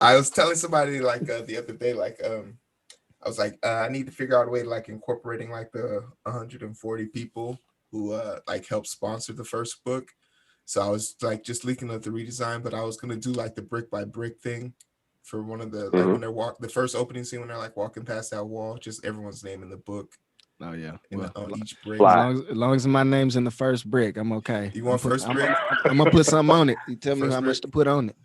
I was telling somebody like the other day, like I was like, I need to figure out a way to like incorporating like the 140 people who like helped sponsor the first book. So I was like just leaking up the redesign, but I was gonna do like the brick by brick thing for one of the like when they're the first opening scene when they're like walking past that wall, just everyone's name in the book Oh yeah. in Well, on each brick. Fly. as long as my name's in the first brick, I'm okay. You want first brick? I'm gonna put something on it. You tell me First how brick? much to put on it.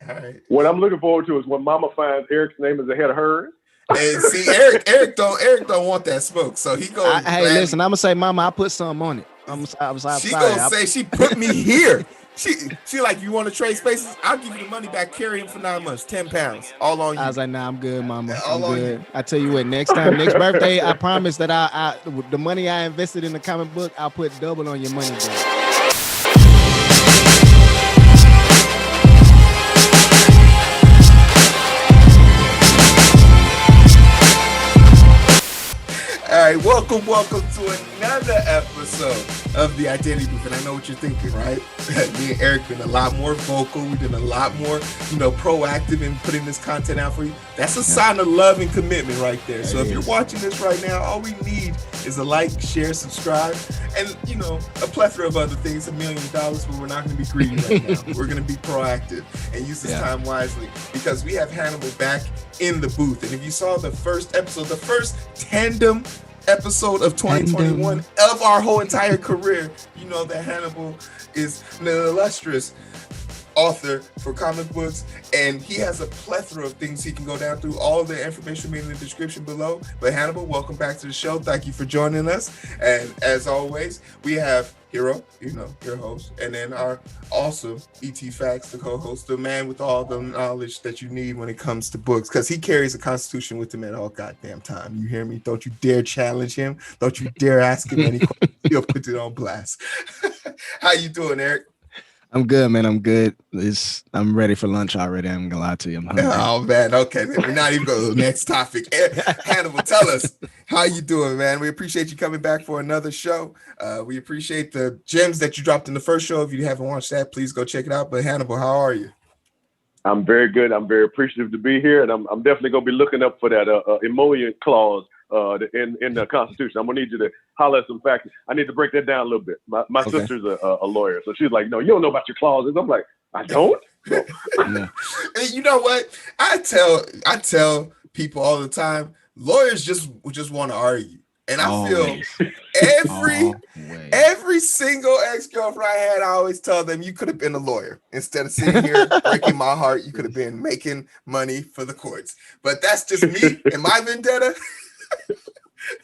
All right. What I'm looking forward to is when Mama finds Eric's name is ahead of hers. And see, Eric don't want that smoke, so he goes. Hey, listen, I'm gonna say, Mama, I put something on it. I'm sorry. She gonna say she put me here. She like, you want to trade spaces? I'll give you the money back. Carry him for 9 months, 10 pounds, all on you. I was like, nah, I'm good, Mama. All I'm on good. you. I tell you what, next birthday, I promise that I the money I invested in the comic book, I'll put double on your money back. All right, welcome to another episode of the Identity Movement. I know what you're thinking, right? Me and Eric been a lot more vocal. We've been a lot more, proactive in putting this content out for you. That's a sign of love and commitment right there. So if you're watching this right now, all we need is a like, share, subscribe, and a plethora of other things, $1 million, but we're not going to be greedy right now. We're going to be proactive and use this time wisely because we have Hannibal back in the booth. And if you saw the first episode, the first tandem episode of 2021 of our whole entire career, you know that Hannibal is an illustrious author for comic books, and he has a plethora of things he can go down through. All the information will be in the description below. But Hannibal, welcome back to the show. Thank you for joining us. And as always, we have Heero, your host, and then our awesome ET Facts, the co-host, the man with all the knowledge that you need when it comes to books, because he carries the Constitution with him at all goddamn time. You hear me? Don't you dare challenge him. Don't you dare ask him any questions. He'll put it on blast. How you doing, Eric? I'm good, man. I'm good. I'm ready for lunch already. I'm gonna lie to you. I'm hungry. Oh man, okay. We're not even going to the next topic. Hannibal, tell us how you doing, man. We appreciate you coming back for another show. We appreciate the gems that you dropped in the first show. If you haven't watched that, please go check it out. But Hannibal, how are you? I'm very good. I'm very appreciative to be here, and I'm definitely gonna be looking up for that emollient clause in the Constitution. I'm gonna need you to holler at some facts. I need to break that down a little bit. My sister's a lawyer, so she's like, "No, you don't know about your clauses." I'm like, "I don't." No. And you know what? I tell people all the time, lawyers just want to argue, and I feel every single ex-girlfriend I had, I always tell them, you could have been a lawyer instead of sitting here breaking my heart. You could have been making money for the courts. But that's just me and my vendetta.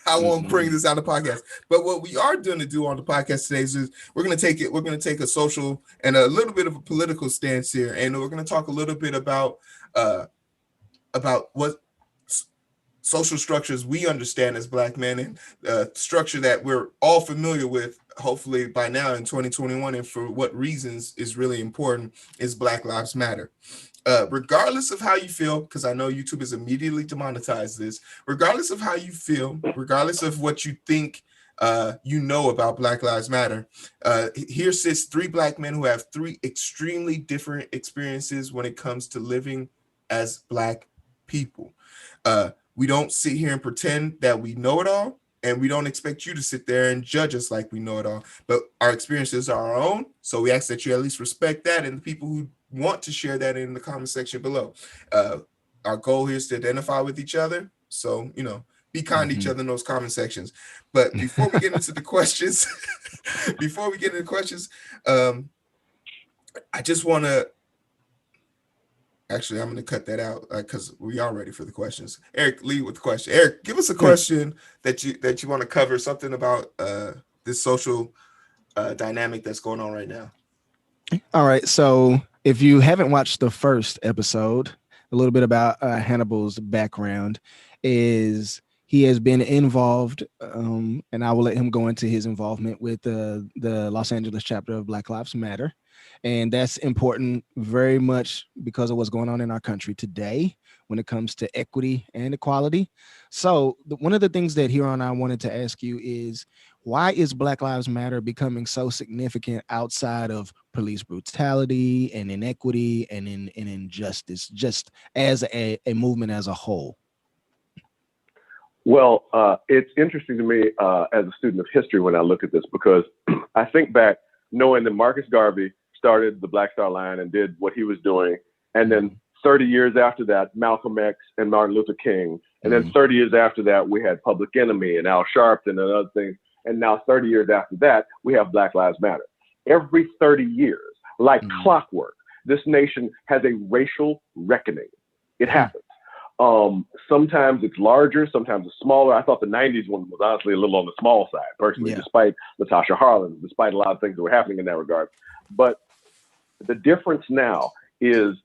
I won't bring this on the podcast. But what we are going to do on the podcast today is we're going to take a social and a little bit of a political stance here, and we're going to talk a little bit about what social structures we understand as Black men, and structure that we're all familiar with, hopefully by now in 2021, and for what reasons is really important, is Black Lives Matter. Regardless of how you feel, because I know YouTube has immediately demonetized this, regardless of how you feel, regardless of what you think about Black Lives Matter, here sits 3 Black men who have 3 extremely different experiences when it comes to living as Black people. We don't sit here and pretend that we know it all, and we don't expect you to sit there and judge us like we know it all. But our experiences are our own, so we ask that you at least respect that, and the people who want to share that in the comment section below. Our goal here is to identify with each other, so be kind to each other in those comment sections. But before we get into the questions, I just want to. Actually, I'm going to cut that out because we are ready for the questions. Eric, lead with the question. Eric, give us a question that you want to cover, something about this social dynamic that's going on right now. All right. So if you haven't watched the first episode, a little bit about Hannibal's background is he has been involved, and I will let him go into his involvement with the Los Angeles chapter of Black Lives Matter. And that's important very much because of what's going on in our country today when it comes to equity and equality. So one of the things that Heero and I wanted to ask you is, why is Black Lives Matter becoming so significant outside of police brutality and inequity and injustice, just as a movement as a whole? Well, it's interesting to me as a student of history when I look at this, because I think back knowing that Marcus Garvey started the Black Star Line and did what he was doing. And then 30 years after that, Malcolm X and Martin Luther King. And then 30 years after that, we had Public Enemy and Al Sharpton and other things. And now 30 years after that, we have Black Lives Matter. Every 30 years, like clockwork, this nation has a racial reckoning. It happens. Sometimes it's larger, sometimes it's smaller. I thought the 90s one was honestly a little on the small side, personally, despite Latasha Harlan, despite a lot of things that were happening in that regard. But the difference now is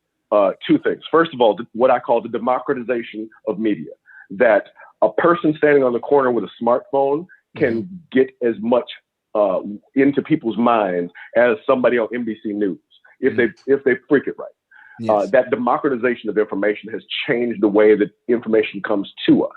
two things. First of all, what I call the democratization of media, that a person standing on the corner with a smartphone can get as much into people's minds as somebody on NBC News, if they freak it right. Yes. That democratization of information has changed the way that information comes to us.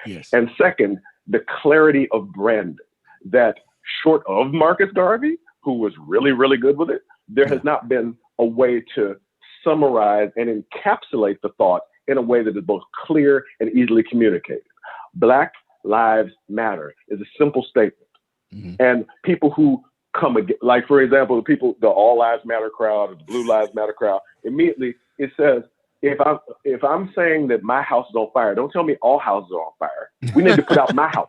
Yes. And second, the clarity of branding, that short of Marcus Garvey, who was really, really good with it, there has not been a way to summarize and encapsulate the thought in a way that is both clear and easily communicated. Black Lives Matter is a simple statement. And people who come again, like, for example, the All Lives Matter crowd, or the Blue Lives Matter crowd, immediately it says, if I'm saying that my house is on fire, don't tell me all houses are on fire. We need to put out my house.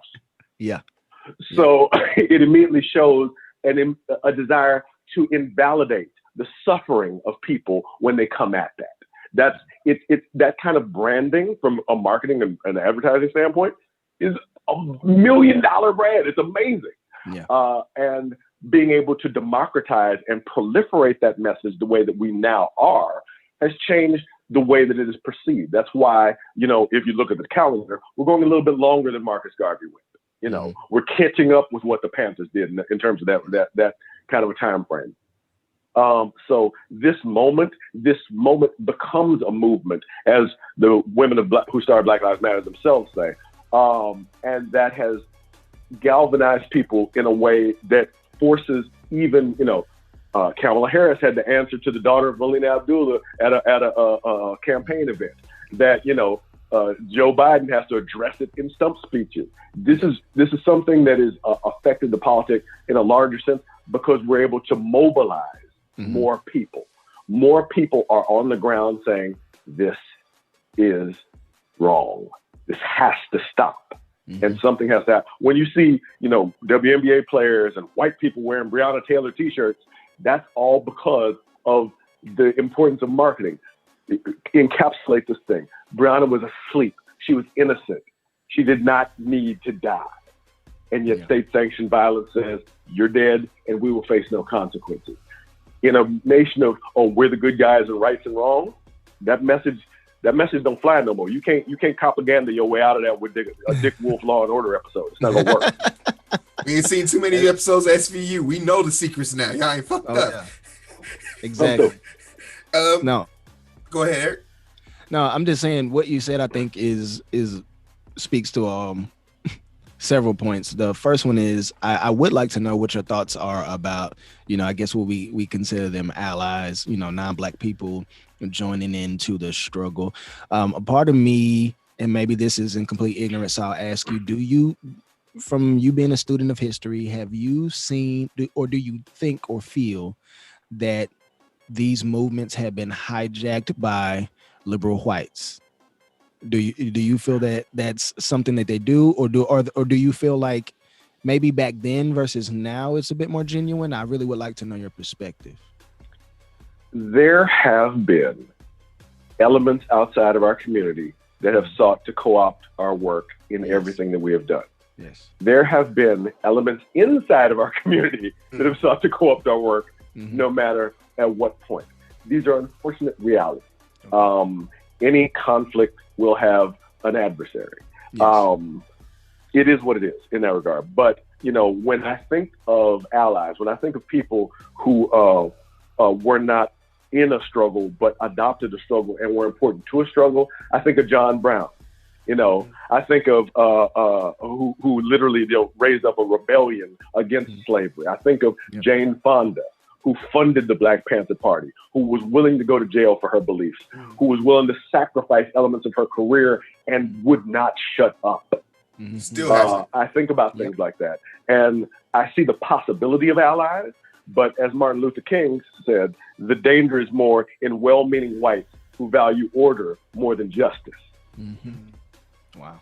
So it immediately shows a desire to invalidate the suffering of people when they come at that. It's that kind of branding from a marketing and advertising standpoint is $1 million brand. It's amazing. And being able to democratize and proliferate that message the way that we now are has changed the way that it is perceived. That's why, if you look at the calendar, we're going a little bit longer than Marcus Garvey went. We're catching up with what the Panthers did in terms of that kind of a time frame. So this moment becomes a movement, as the women who started Black Lives Matter themselves say, and that has galvanized people in a way that forces even, Kamala Harris had to answer to the daughter of Melina Abdullah at a campaign event, that Joe Biden has to address it in stump speeches. This is something that is affecting the politics in a larger sense, because we're able to mobilize more people. More people are on the ground saying, this is wrong. This has to stop. And something has to happen. When you see, WNBA players and white people wearing Breonna Taylor t-shirts, that's all because of the importance of marketing. Encapsulate this thing. Breonna was asleep. She was innocent. She did not need to die. And yet state-sanctioned violence says, you're dead and we will face no consequences. In a nation of, we're the good guys and rights and wrongs, that message don't fly no more. You can't propaganda your way out of that with a Dick Wolf Law and Order episode. It's not gonna work. We ain't seen too many episodes of SVU. We know the secrets now. Y'all ain't fucked up. Yeah. Exactly. No. Go ahead, Eric. No, I'm just saying what you said, I think is speaks to several points. The first one is I would like to know what your thoughts are about, I guess what we consider them allies, non-Black people joining into the struggle. A part of me, and maybe this is in complete ignorance, so I'll ask you, from you being a student of history, have you seen, or do you think or feel that these movements have been hijacked by liberal whites? Do you feel that that's something that they do, or do you feel like maybe back then versus now it's a bit more genuine? I really would like to know your perspective. There have been elements outside of our community that have sought to co-opt our work in everything that we have done. Yes. There have been elements inside of our community that have sought to co-opt our work, no matter at what point. These are unfortunate realities. Any conflict will have an adversary. Yes. It is what it is in that regard. But, when I think of allies, when I think of people who were not in a struggle, but adopted a struggle and were important to a struggle, I think of John Brown. I think of who literally raised up a rebellion against slavery. I think of Jane Fonda, who funded the Black Panther Party, who was willing to go to jail for her beliefs, who was willing to sacrifice elements of her career and would not shut up. Still hasn't. I think about things like that. And I see the possibility of allies, but as Martin Luther King said, the danger is more in well-meaning whites who value order more than justice. Wow.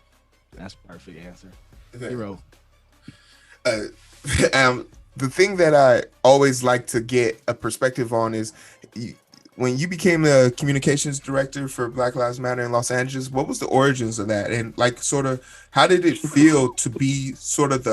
That's a perfect answer. Heero. The thing that I always like to get a perspective on is when you became the communications director for Black Lives Matter in Los Angeles, what was the origins of that? And like sort of how did it feel to be sort of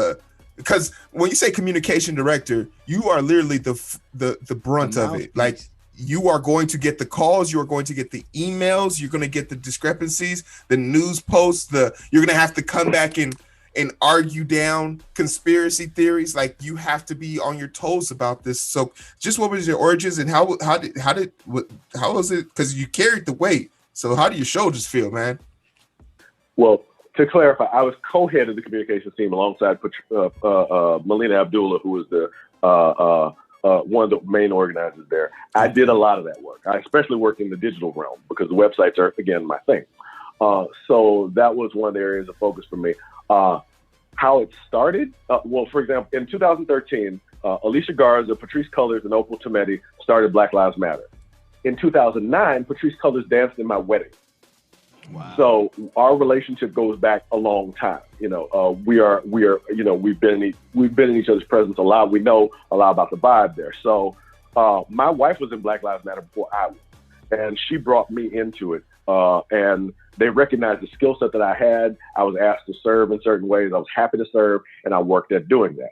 because when you say communication director, you are literally the brunt of it. Like you are going to get the calls, you are going to get the emails, you're going to get the discrepancies, the news posts, you're going to have to come back and argue down conspiracy theories. Like you have to be on your toes about this. So just what was your origins and how was it? Because you carried the weight. So how do your shoulders feel, man? Well, to clarify, I was co-head of the communications team alongside Melina Abdullah, who was the one of the main organizers there. I did a lot of that work. I especially worked in the digital realm because the websites are, again, my thing. So that was one of the areas of focus for me. How it started? Well, for example, in 2013, Alicia Garza, Patrisse Cullors, and Opal Tometi started Black Lives Matter. In 2009, Patrisse Cullors danced in my wedding. Wow. So our relationship goes back a long time. You know, we are, you know, we've been in each other's presence a lot. We know a lot about the vibe there. So my wife was in Black Lives Matter before I was, and she brought me into it. And they recognized the skill set that I had. I was asked to serve in certain ways. I was happy to serve, and I worked at doing that.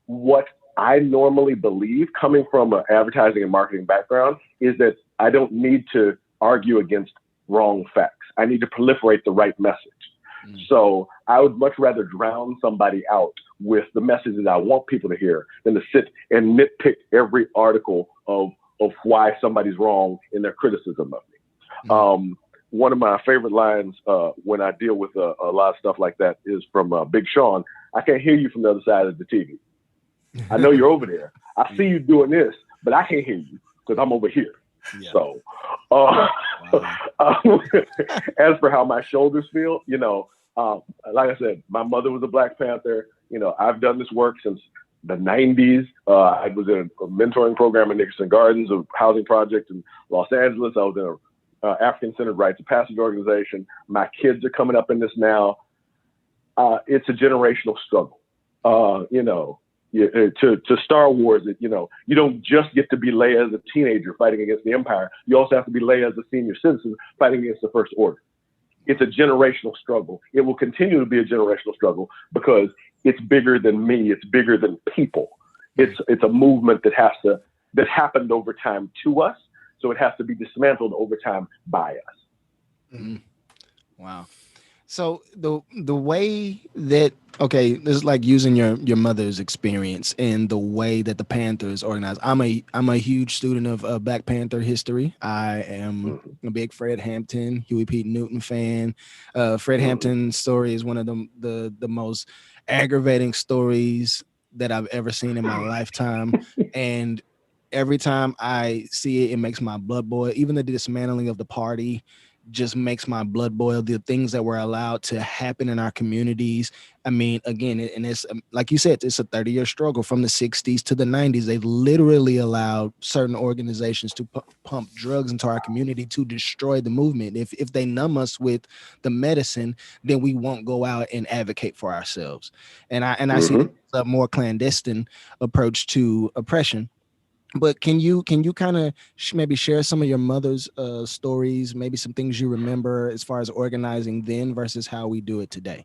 What I normally believe, coming from an advertising and marketing background, is that I don't need to argue against wrong facts. I need to proliferate the right message. So I would much rather drown somebody out with the messages I want people to hear than to sit and nitpick every article of why somebody's wrong in their criticism of me. One of my favorite lines when I deal with a lot of stuff like that is from Big Sean. I can't hear you from the other side of the TV. I know you're over there. I see you doing this, but I can't hear you because I'm over here. Yeah. So as for how my shoulders feel, you know, like I said, my mother was a Black Panther. You know, I've done this work since the 90s. I was in a mentoring program in Nickerson Gardens, a housing project in Los Angeles. I was in a African-centered rites of passage organization. My kids are coming up in this now. It's a generational struggle. You know, to Star Wars, you know, you don't just get to be Leia as a teenager fighting against the Empire. You also have to be Leia as a senior citizen fighting against the First Order. It's a generational struggle. It will continue to be a generational struggle because it's bigger than me. It's bigger than people. It's a movement that happened over time to us. So it has to be dismantled over time by us. Mm-hmm. Wow. So the way that, okay, this is like using your mother's experience and the way that the Panther is organized. I'm a huge student of Black Panther history. I am a big Fred Hampton, Huey P. Newton fan. Fred Hampton's story is one of the most aggravating stories that I've ever seen in my lifetime. And every time I see it, it makes my blood boil. Even the dismantling of the party just makes my blood boil. The things that were allowed to happen in our communities. I mean, again, and it's like you said, it's a 30-year struggle from the 60s to the 90s. They've literally allowed certain organizations to pump drugs into our community to destroy the movement. If they numb us with the medicine, then we won't go out and advocate for ourselves. And I see a more clandestine approach to oppression. But can you kind of maybe share some of your mother's stories, maybe some things you remember as far as organizing then versus how we do it today?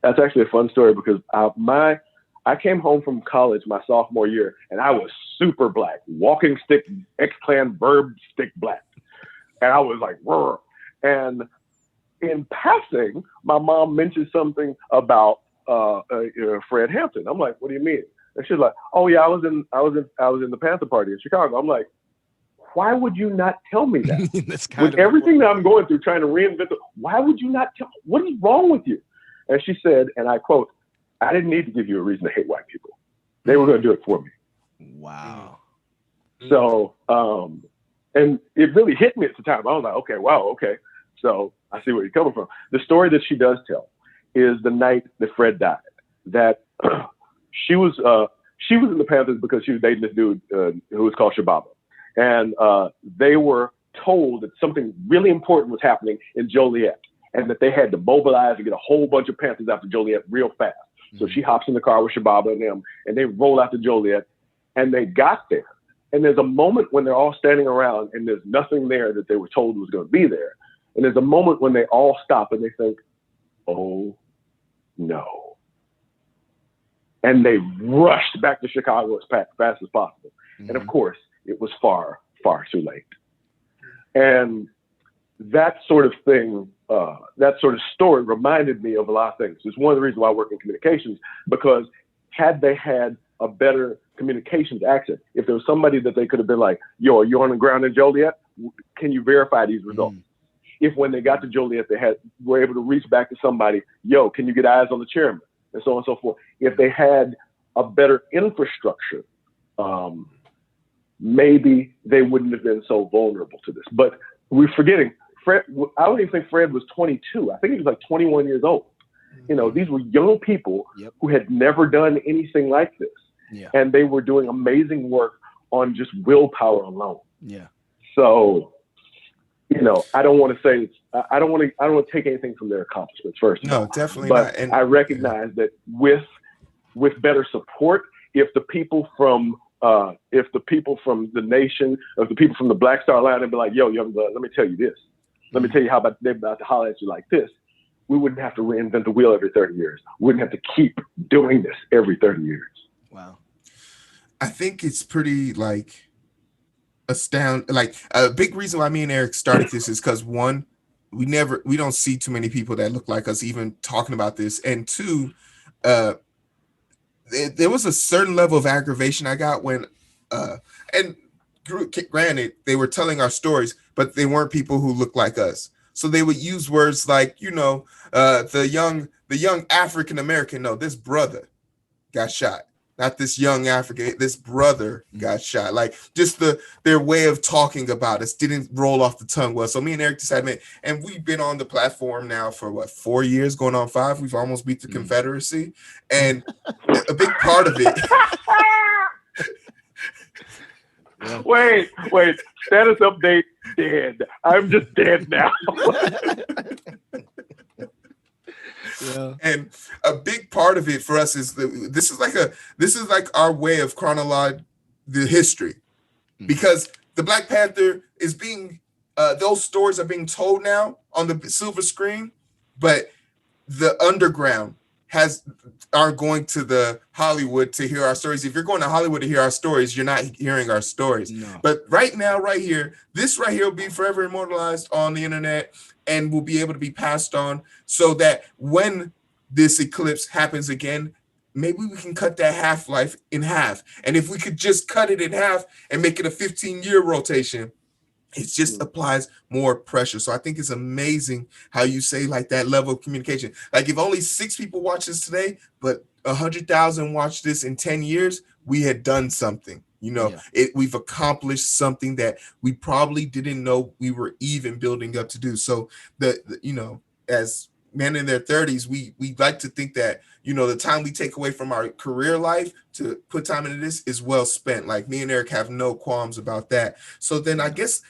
That's actually a fun story because I came home from college my sophomore year and I was super Black, walking stick, X-Clan verb stick Black. And I was like, "Rrr." And in passing, my mom mentioned something about Fred Hampton. I'm like, "What do you mean?" And she's like, "Oh yeah, I was in the Panther Party in Chicago." I'm like, "Why would you not tell me that?" With everything that I'm going through, trying to reinvent it, why would you not tell? What is wrong with you? And she said, and I quote, "I didn't need to give you a reason to hate white people. They were going to do it for me." Wow. So, and it really hit me at the time. I was like, okay, wow, okay. So I see where you're coming from. The story that she does tell is the night that Fred died. That she was in the Panthers because she was dating this dude who was called Shababa, and they were told that something really important was happening in Joliet, and that they had to mobilize and get a whole bunch of Panthers out to Joliet real fast. So she hops in the car with Shababa and them, and they roll out to Joliet, and they got there. And there's a moment when they're all standing around and there's nothing there that they were told was going to be there. And there's a moment when they all stop and they think, oh no. And they rushed back to Chicago as fast as possible. Mm-hmm. And of course, it was far, far too late. And that sort of thing, that sort of story reminded me of a lot of things. It's one of the reasons why I work in communications, because had they had a better communications accent, if there was somebody that they could have been like, yo, are you on the ground in Joliet? Can you verify these results? If when they got to Joliet, were able to reach back to somebody, yo, can you get eyes on the chairman? And so on and so forth. If they had a better infrastructure, maybe they wouldn't have been so vulnerable to this. But we're forgetting, Fred, I don't even think Fred was 22. I think he was like 21 years old. You know, these were young people who had never done anything like this. Yeah. And they were doing amazing work on just willpower alone. Yeah. So, you know, I don't want to say I don't want to take anything from their accomplishments first. No, definitely but not. And I recognize that with better support, if the people from the nation, if the people from the Black Star Line and be like, yo, young blood, let me tell you this. Let me tell you how they're about to holler at you like this. We wouldn't have to reinvent the wheel every 30 years. We wouldn't have to keep doing this every 30 years. Wow. I think it's pretty like astounding. Like a big reason why me and Eric started this is because one, we don't see too many people that look like us even talking about this. And two, there was a certain level of aggravation I got when, and granted, they were telling our stories, but they weren't people who looked like us. So they would use words like, you know, the young African American. No, this brother got shot. Not this young African, this brother got shot. Like just their way of talking about us didn't roll off the tongue well. So me and Eric decided, man, and we've been on the platform now for 4 years, going on 5. We've almost beat the Confederacy. And a big part of it. Wait, status update, dead. I'm just dead now. Yeah. And a big part of it for us is this is like our way of chronologizing the history, because the Black Panther is being those stories are being told now on the silver screen, but the underground are going to the Hollywood to hear our stories. If you're going to Hollywood to hear our stories, you're not hearing our stories. No. But right now, right here, this right here will be forever immortalized on the internet and will be able to be passed on, so that when this eclipse happens again, maybe we can cut that half-life in half. And if we could just cut it in half and make it a 15-year rotation, it just applies more pressure. So I think it's amazing how you say like that level of communication. Like if only 6 people watch this today, but 100,000 watch this in 10 years, we had done something. You know, we've accomplished something that we probably didn't know we were even building up to do. So you know, as men in their 30s, we like to think that, you know, the time we take away from our career life to put time into this is well spent. Like me and Eric have no qualms about that. So then I guess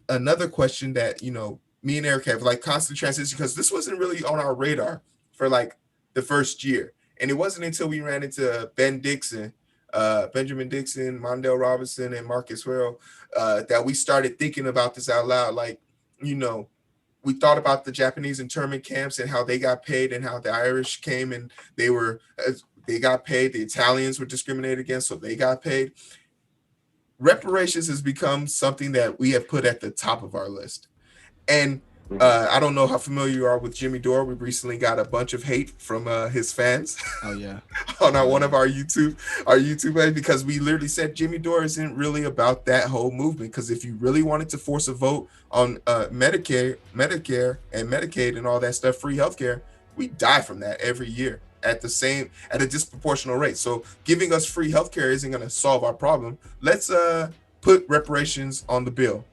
another question that, you know, me and Eric have like constant transition, because this wasn't really on our radar for like the first year. And it wasn't until we ran into Benjamin Dixon, Mondale Robinson, and Marcus Harrell that we started thinking about this out loud. Like, you know, we thought about the Japanese internment camps and how they got paid, and how the Irish came and they got paid. The Italians were discriminated against, so they got paid. Reparations has become something that we have put at the top of our list. And I don't know how familiar you are with Jimmy Dore. We recently got a bunch of hate from his fans. Oh yeah, on one of our YouTube page, because we literally said Jimmy Dore isn't really about that whole movement. Because if you really wanted to force a vote on Medicare and Medicaid and all that stuff, free healthcare, we die from that every year. at a disproportional rate. So giving us free healthcare isn't going to solve our problem. Let's put reparations on the bill.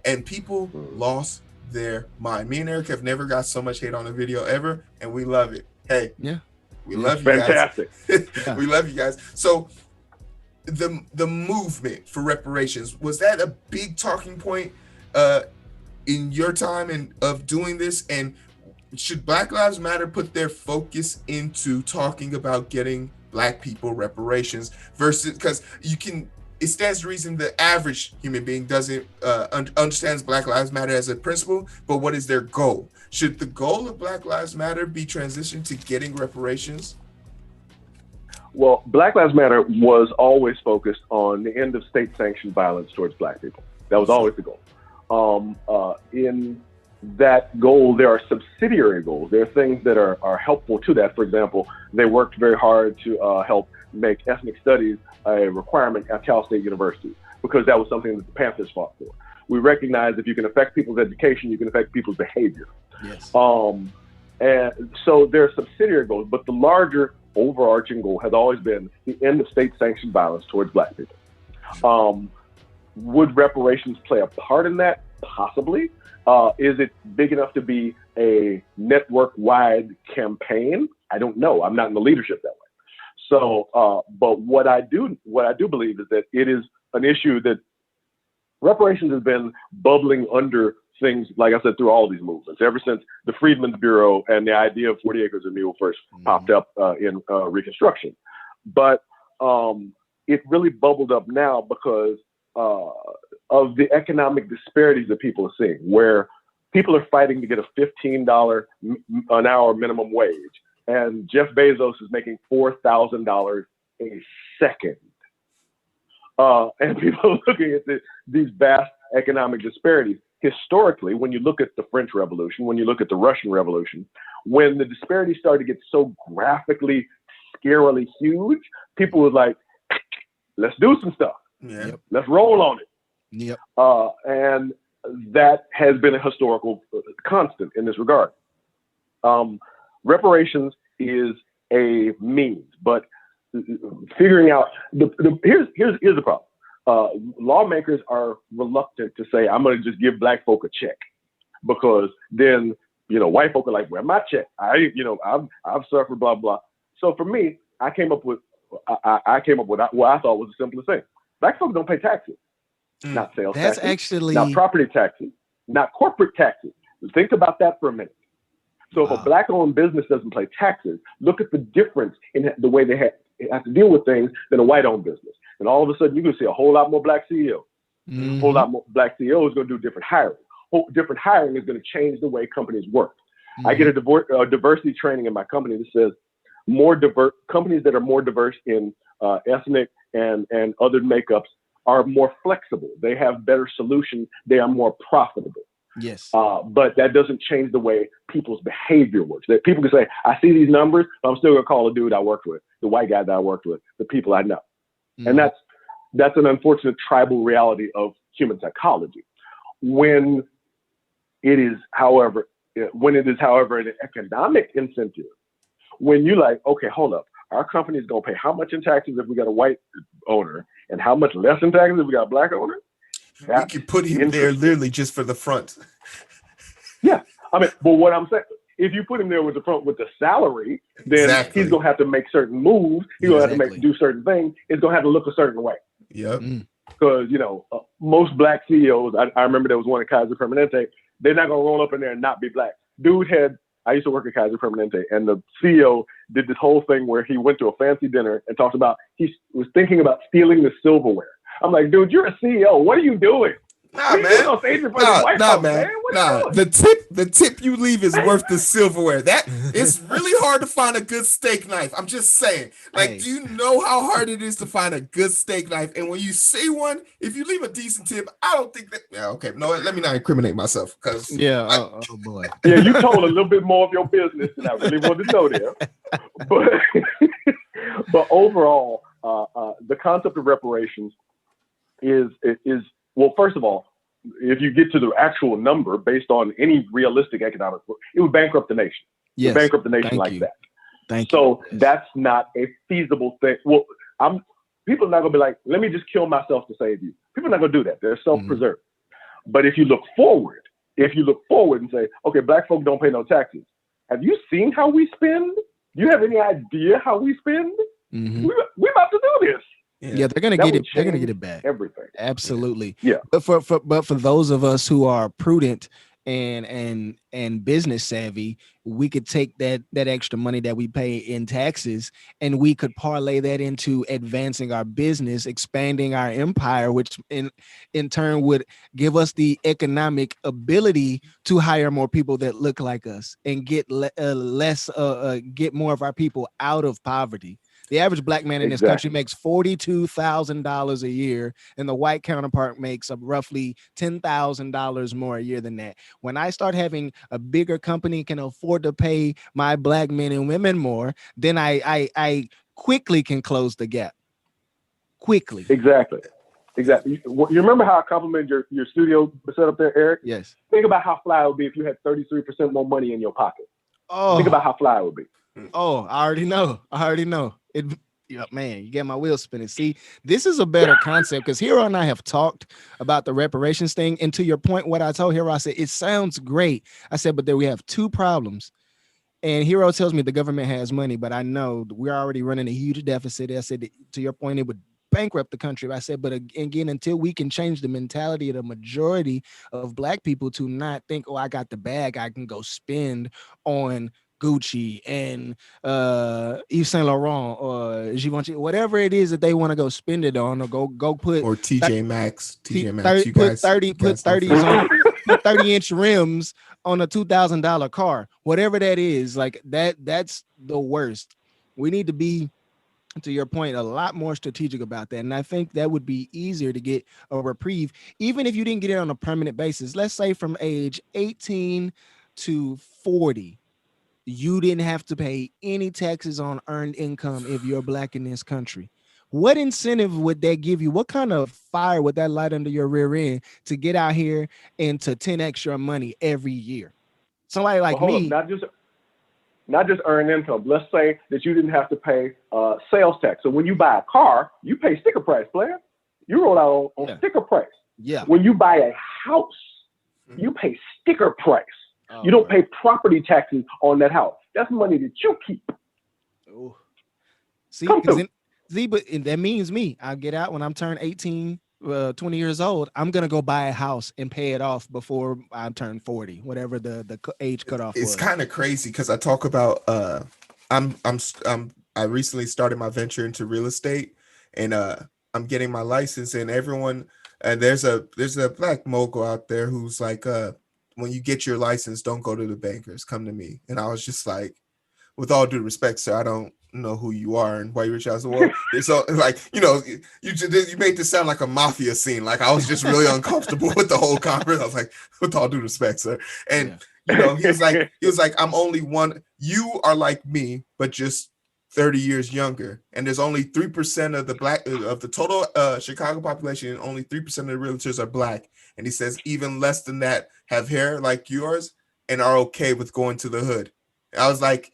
And people lost their mind. Me and Eric have never got so much hate on a video ever, and we love it. Hey, Yeah. we love you Fantastic. guys. Yeah. We love you guys. So the movement for reparations, was that a big talking point in your time and of doing this? And should Black Lives Matter put their focus into talking about getting Black people reparations versus, because it stands to reason the average human being doesn't understands Black Lives Matter as a principle, but what is their goal? Should the goal of Black Lives Matter be transitioned to getting reparations? Well, Black Lives Matter was always focused on the end of state-sanctioned violence towards Black people. That was always the goal. In that goal, there are subsidiary goals. There are things that are helpful to that. For example, they worked very hard to help make ethnic studies a requirement at Cal State University, because that was something that the Panthers fought for. We recognize if you can affect people's education, you can affect people's behavior. Yes. And so there are subsidiary goals, but the larger overarching goal has always been the end of state-sanctioned violence towards Black people. Would reparations play a part in that? Possibly. Is it big enough to be a network-wide campaign? I don't know. I'm not in the leadership that way. So, but what I do believe is that it is an issue that reparations has been bubbling under things, like I said, through all these movements, ever since the Freedmen's Bureau and the idea of 40 acres of mule first popped up in Reconstruction. But it really bubbled up now because of the economic disparities that people are seeing, where people are fighting to get a $15 an hour minimum wage, and Jeff Bezos is making $4,000 a second. And people are looking at these vast economic disparities. Historically, when you look at the French Revolution, when you look at the Russian Revolution, when the disparities started to get so graphically, scarily huge, people were like, let's do some stuff. Yeah. Let's roll on it. Yep. And that has been a historical constant in this regard. Reparations is a means, but figuring out here's the problem. Lawmakers are reluctant to say, I'm going to just give Black folk a check, because then, white folk are like, where's my check? I've suffered, blah, blah. So for me, I came up with what I thought was the simplest thing. Black folk don't pay taxes, not sales That's taxes, actually not property taxes, not corporate taxes. Think about that for a minute. So if a Black-owned business doesn't pay taxes, look at the difference in the way they have to deal with things than a white-owned business. And all of a sudden, you're going to see a whole lot more Black CEOs. A whole lot more Black CEOs going to do different hiring. Different hiring is going to change the way companies work. I get a diversity training in my company that says companies that are more diverse in ethnic and other makeups are more flexible. They have better solutions. They are more profitable. Yes. But that doesn't change the way people's behavior works. That people can say, I see these numbers, but I'm still going to call a dude I worked with, the white guy that I worked with, the people I know. And that's an unfortunate tribal reality of human psychology. When it is, however, an economic incentive, when you like, okay, hold up, our company is going to pay how much in taxes if we got a white owner, and how much less in taxes if we got a Black owner? We could put him there literally just for the front. Yeah. I mean, but what I'm saying, if you put him there with the salary, then he's going to have to make certain moves. He's going to have to do certain things. It's going to have to look a certain way. Yep. Because, most Black CEOs, I remember there was one at Kaiser Permanente, they're not going to roll up in there and not be Black. I used to work at Kaiser Permanente, and the CEO did this whole thing where he went to a fancy dinner and talked about, he was thinking about stealing the silverware. I'm like, dude, you're a CEO. What are you doing? Nah, man. The tip you leave is worth the silverware. That it's really hard to find a good steak knife. I'm just saying. Like, do you know how hard it is to find a good steak knife? And when you see one, if you leave a decent tip, I don't think that. Yeah, okay. No, let me not incriminate myself, because oh boy. Yeah, you told a little bit more of your business than I really wanted to know there. But overall, the concept of reparations is well, first of all, if you get to the actual number based on any realistic economic, it would bankrupt the nation. Yes. It would bankrupt the nation like that. Thank you. So Yes. that's not a feasible thing. Well, people are not gonna be like, let me just kill myself to save you. People are not gonna do that. They're self-preserved. But if you look forward and say, okay, black folk don't pay no taxes. Have you seen how we spend? Do you have any idea how we spend? Mm-hmm. We're about to do this. Yeah, they're gonna get it. They're gonna get it back. Everything. Absolutely. Yeah. But for those of us who are prudent and business savvy, we could take that extra money that we pay in taxes and we could parlay that into advancing our business, expanding our empire, which in turn would give us the economic ability to hire more people that look like us and get get more of our people out of poverty. The average black man in this country makes $42,000 a year, and the white counterpart makes roughly $10,000 more a year than that. When I start having a bigger company can afford to pay my black men and women more, then I quickly can close the gap. Quickly. Exactly. You remember how I complimented your studio set up there, Eric? Yes. Think about how fly it would be if you had 33% more money in your pocket. Oh. Think about how fly it would be. Oh, I already know. Man, you get my wheels spinning. See, this is a better concept because Heero and I have talked about the reparations thing. And to your point, what I told Heero, I said, it sounds great. I said, but then we have two problems. And Heero tells me the government has money, but I know we're already running a huge deficit. I said, to your point, it would bankrupt the country. I said, but again, until we can change the mentality of the majority of black people to not think, oh, I got the bag, I can go spend on Gucci and Yves Saint Laurent or Givenchy, whatever it is that they want to go spend it on, or go put or TJ Maxx. You guys put 30-inch rims on a $2,000 car, whatever that is. Like that's the worst. We need to be, to your point, a lot more strategic about that. And I think that would be easier to get a reprieve, even if you didn't get it on a permanent basis. Let's say from age 18 to 40. You didn't have to pay any taxes on earned income if you're black in this country. What incentive would that give you? What kind of fire would that light under your rear end to get out here and to 10x your money every year? Somebody like me. Not just earned income. Let's say that you didn't have to pay sales tax. So when you buy a car, you pay sticker price, player. You roll out on sticker price. Yeah. When you buy a house, you pay sticker price. Oh, you don't pay property taxes on that house. That's money that you keep. Oh. See, but that means me. I'll get out when I'm turned 18, 20 years old. I'm gonna go buy a house and pay it off before I turn 40, whatever the age cutoff was. It's kind of crazy because I talk about I recently started my venture into real estate, and I'm getting my license, and everyone there's a black mogul out there who's like when you get your license, don't go to the bankers, come to me. And I was just like, with all due respect, sir, I don't know who you are and why you're reaching out. So, well, so like, you made this sound like a mafia scene. Like I was just really uncomfortable with the whole conference. I was like, with all due respect, sir. And he was like, I'm only one. You are like me, but just 30 years younger. And there's only 3% of the total Chicago population, and only 3% of the realtors are black. And he says even less than that have hair like yours and are okay with going to the hood. I was like,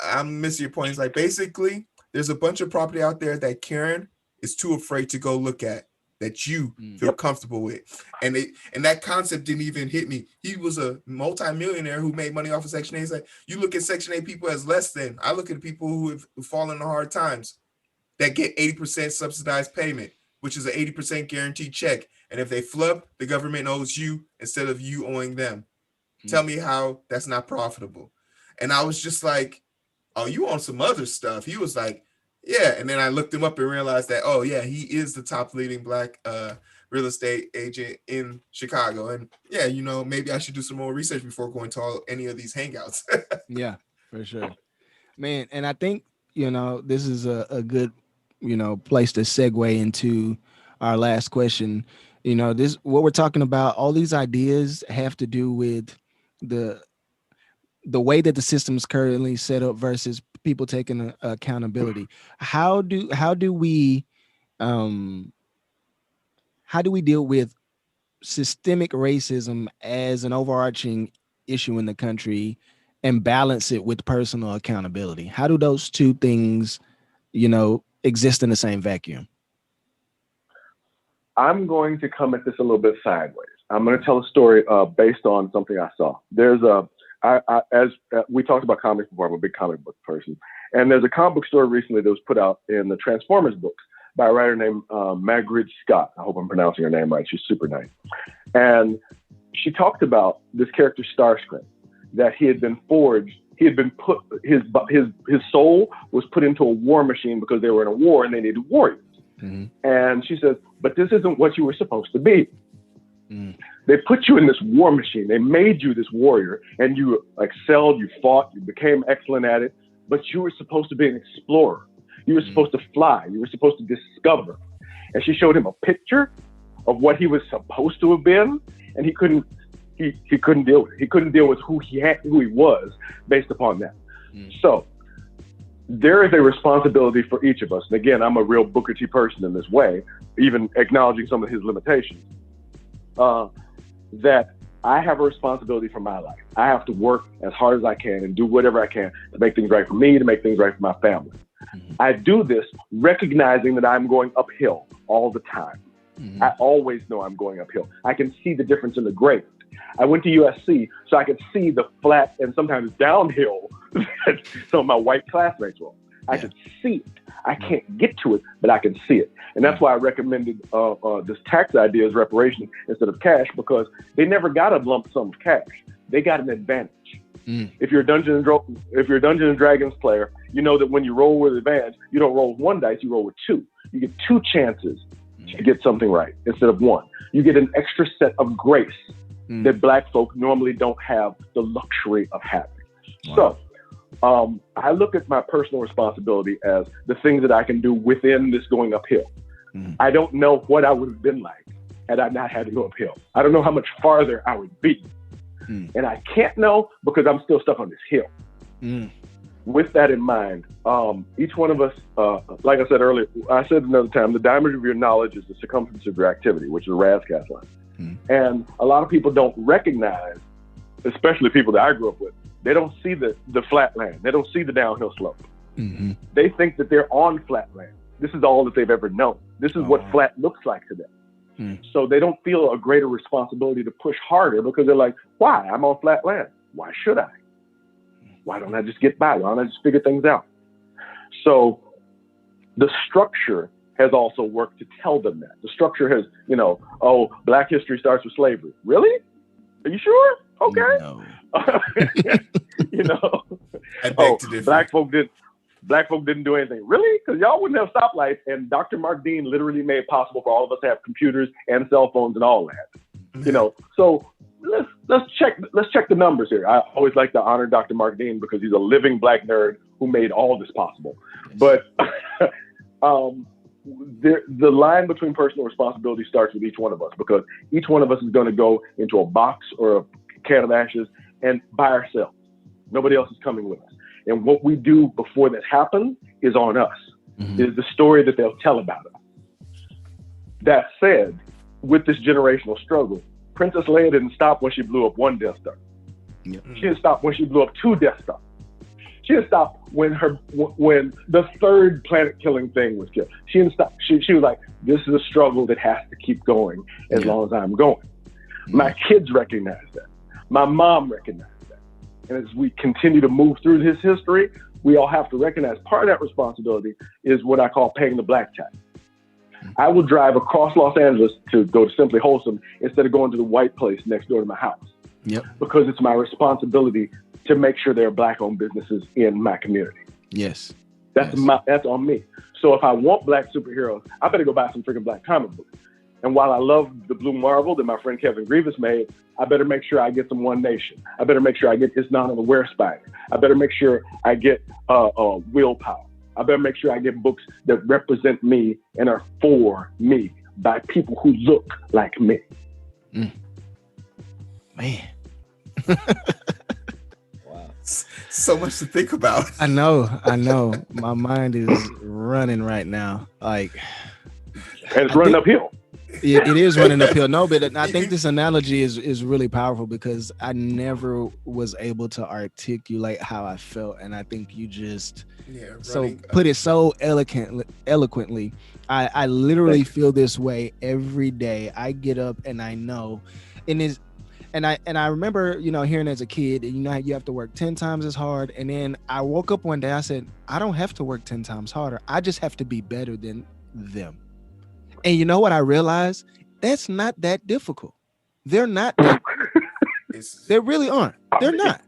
I'm missing your point. It's like, basically, there's a bunch of property out there that Karen is too afraid to go look at, that you feel comfortable with. And that concept didn't even hit me. He was a multimillionaire who made money off of Section 8. He's like, you look at Section 8 people as less than. I look at people who have fallen on hard times that get 80% subsidized payment, which is an 80% guaranteed check. And if they flub, the government owes you instead of you owing them. Tell me how that's not profitable. And I was just like, oh, you on some other stuff. He was like, yeah. And then I looked him up and realized that, oh yeah, he is the top leading black real estate agent in Chicago. And yeah, maybe I should do some more research before going to any of these hangouts. Yeah, for sure, man. And I think, this is a good, place to segue into our last question. This, what we're talking about, all these ideas have to do with the way that the system is currently set up versus people taking accountability. How do we deal with systemic racism as an overarching issue in the country, and balance it with personal accountability? How do those two things, you know, exist in the same vacuum? I'm going to come at this a little bit sideways. I'm going to tell a story based on something I saw. There's as we talked about comics before, I'm a big comic book person. And there's a comic book story recently that was put out in the Transformers books by a writer named Magritte Scott. I hope I'm pronouncing her name right. She's super nice. And she talked about this character Starscream, that he had been forged. He had been put, his soul was put into a war machine because they were in a war and they needed warriors. Mm-hmm. And she says, but this isn't what you were supposed to be. Mm. They put you in this war machine. They made you this warrior, and you excelled, you fought, you became excellent at it, but you were supposed to be an explorer. You were supposed to fly. You were supposed to discover. And she showed him a picture of what he was supposed to have been, and he couldn't deal with it. He couldn't deal with who he was based upon that. Mm. So there is a responsibility for each of us. And again, I'm a real Booker T person in this way, even acknowledging some of his limitations, that I have a responsibility for my life. I have to work as hard as I can and do whatever I can to make things right for me, to make things right for my family. Mm-hmm. I do this recognizing that I'm going uphill all the time. Mm-hmm. I always know I'm going uphill. I can see the difference in the grade. I went to USC, so I could see the flat and sometimes downhill that some of my white classmates were. I could see it. I can't get to it, but I can see it. And that's why I recommended this tax idea as reparations instead of cash, because they never got a lump sum of cash. They got an advantage. Mm. If you're a Dungeons and Dragons player, you know that when you roll with advantage, you don't roll with one dice, you roll with two. You get two chances to get something right instead of one. You get an extra set of grace that Black folk normally don't have the luxury of having. Wow. So I look at my personal responsibility as the things that I can do within this going uphill. Mm. I don't know what I would have been like had I not had to go uphill. I don't know how much farther I would be. Mm. And I can't know because I'm still stuck on this hill. Mm. With that in mind, each one of us, like I said earlier, I said another time, the diameter of your knowledge is the circumference of your activity, which is a Razcast line. Mm. And a lot of people don't recognize, especially people that I grew up with, they don't see the flat land. They don't see the downhill slope. Mm-hmm. They think that they're on flat land. This is all that they've ever known. This is what flat looks like to them. Mm. So they don't feel a greater responsibility to push harder because they're like, why? I'm on flat land. Why should I? Why don't I just get by? Why don't I just figure things out? So the structure has also worked to tell them that. The structure has, Black history starts with slavery. Really? Are you sure? Okay. No. I beg to differ. Black folk didn't do anything. Really? Because y'all wouldn't have stoplights, and Dr. Mark Dean literally made it possible for all of us to have computers and cell phones and all that. So let's check the numbers here. I always like to honor Dr. Mark Dean because he's a living Black nerd who made all this possible. But the line between personal responsibility starts with each one of us, because each one of us is going to go into a box or a can of ashes and by ourselves. Nobody else is coming with us. And what we do before that happens is on us. Mm-hmm. Is the story that they'll tell about us. That said, with this generational struggle, Princess Leia didn't stop when she blew up one Death Star. Yep. She didn't stop when she blew up two Death Stars. She didn't stop when the third planet-killing thing was killed. She didn't stop. She was like, this is a struggle that has to keep going as long as I'm going. Mm-hmm. My kids recognize that. My mom recognized that. And as we continue to move through this history, we all have to recognize part of that responsibility is what I call paying the black tax. I will drive across Los Angeles to go to Simply Wholesome instead of going to the white place next door to my house. Yep. Because it's my responsibility to make sure there are Black-owned businesses in my community. Yes. That's on me. So if I want Black superheroes, I better go buy some freaking Black comic books. And while I love the Blue Marvel that my friend Kevin Grievous made, I better make sure I get some One Nation. I better make sure I get It's Not on the Were Spider. I better make sure I get Willpower. I better make sure I get books that represent me and are for me by people who look like me. Mm. Man. Wow. So much to think about. I know. My mind is running right now. And it's running uphill. It is running uphill. No, but I think You- this analogy is really powerful because I never was able to articulate how I felt, and I think you just yeah, so running put it uphill. so eloquently. I literally Thank you. feel this way every day. I get up and I know, and is and I remember hearing as a kid, how you have to work 10 times as hard, and then I woke up one day, I said, I don't have to work 10 times harder. I just have to be better than them. And you know what I realized? That's not that difficult. They're not that. It's They really aren't. They're not.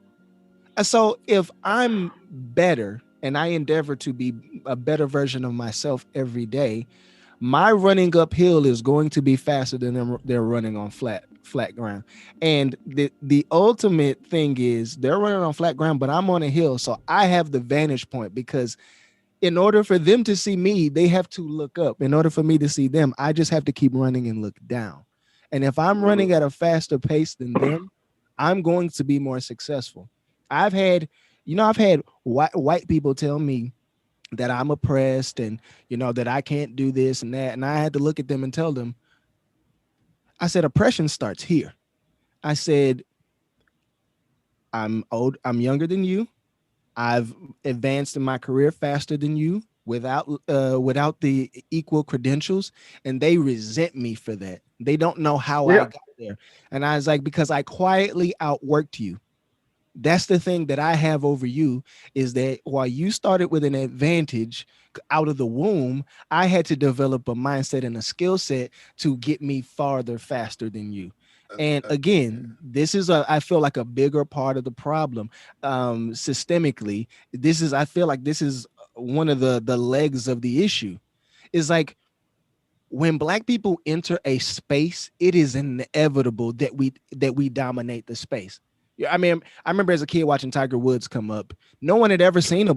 And so if I'm better and I endeavor to be a better version of myself every day, my running uphill is going to be faster than they're running on flat ground. And the ultimate thing is they're running on flat ground, but I'm on a hill, so I have the vantage point because in order for them to see me, they have to look up. In order for me to see them, I just have to keep running and look down. And if I'm running at a faster pace than them, I'm going to be more successful. I've had, I've had white people tell me that I'm oppressed and, that I can't do this and that. And I had to look at them and tell them, I said, oppression starts here. I said, I'm old, I'm younger than you. I've advanced in my career faster than you without the equal credentials, and they resent me for that. They don't know how I Yeah. got there. And I was like, because I quietly outworked you. That's the thing that I have over you is that while you started with an advantage out of the womb, I had to develop a mindset and a skill set to get me farther faster than you. And yeah. again, this is I feel like a bigger part of the problem. Systemically, I feel like this is one of the legs of the issue. Is like when black people enter a space, it is inevitable that we dominate the space. Yeah, I mean, I remember as a kid watching Tiger Woods come up. No one had ever seen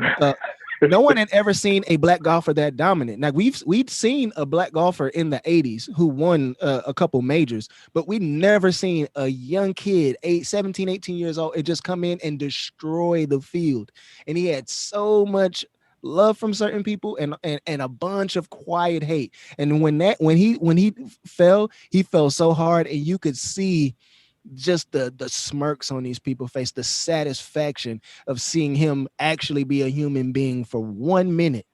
no one had ever seen a black golfer that dominant. Now we'd seen a black golfer in the 80s who won a couple majors, but we never seen a young kid, 17, 18 years old, and just come in and destroy the field. And he had so much love from certain people and a bunch of quiet hate. And when he fell, he fell so hard, and you could see just the smirks on these people's face, the satisfaction of seeing him actually be a human being for 1 minute,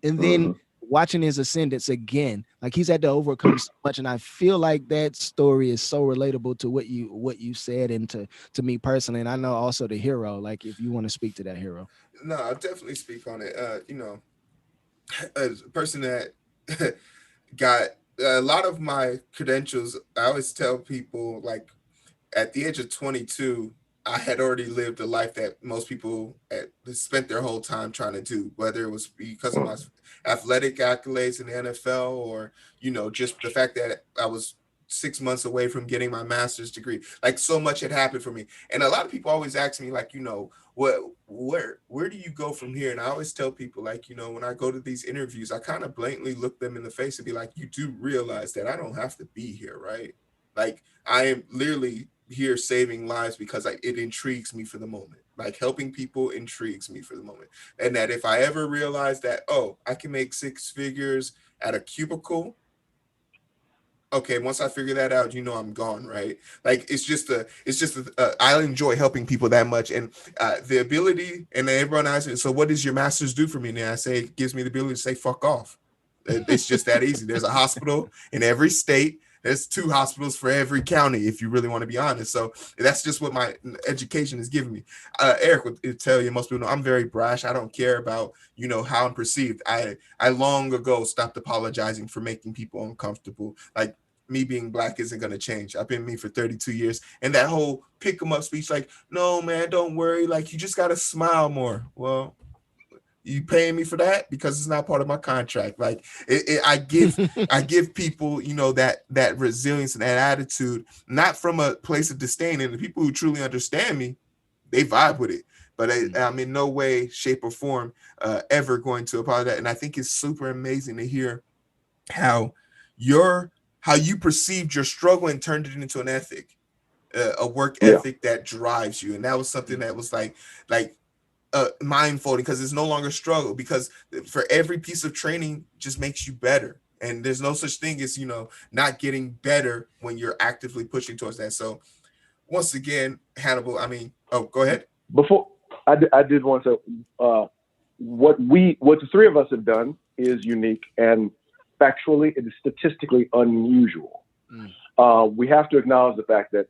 and then Hmm. watching his ascendance again. Like he's had to overcome so much, and I feel like that story is so relatable to what you said and to me personally. And I know also the hero. Like if you want to speak to that hero. No, I'll definitely speak on it. As a person that got a lot of my credentials, I always tell people like at the age of 22, I had already lived a life that most people spent their whole time trying to do, whether it was because of my athletic accolades in the NFL or, just the fact that I was 6 months away from getting my master's degree. Like so much had happened for me. And a lot of people always ask me, like, where do you go from here? And I always tell people, like, when I go to these interviews, I kind of blatantly look them in the face and be like, you do realize that I don't have to be here, right? Like I am literally here saving lives because it intrigues me for the moment. Like helping people intrigues me for the moment. And that if I ever realize that, oh, I can make six figures at a cubicle, okay, once I figure that out, I'm gone, right? Like I enjoy helping people that much, and the ability, and then everyone asks, so what does your masters do for me? And I say, it gives me the ability to say, fuck off. It's just that easy. There's a hospital in every state. There's two hospitals for every county, if you really want to be honest. So that's just what my education has given me. Eric would tell you, most people know I'm very brash. I don't care about how I'm perceived. I long ago stopped apologizing for making people uncomfortable. Like me being black isn't going to change. I've been me for 32 years. And that whole pick 'em up speech, like, no, man, don't worry. Like, you just got to smile more. Well, you paying me for that because it's not part of my contract. Like I give people, that resilience and that attitude, not from a place of disdain. And the people who truly understand me, they vibe with it. But I'm in no way, shape, or form ever going to apologize. And I think it's super amazing to hear how your how you perceived your struggle and turned it into an ethic, a work Yeah. ethic that drives you. And that was something that was like mind folding because it's no longer struggle because for every piece of training just makes you better. And there's no such thing as, not getting better when you're actively pushing towards that. So once again, Hannibal, go ahead. Before I did want to say, what the three of us have done is unique, and factually, it is statistically unusual. We have to acknowledge the fact that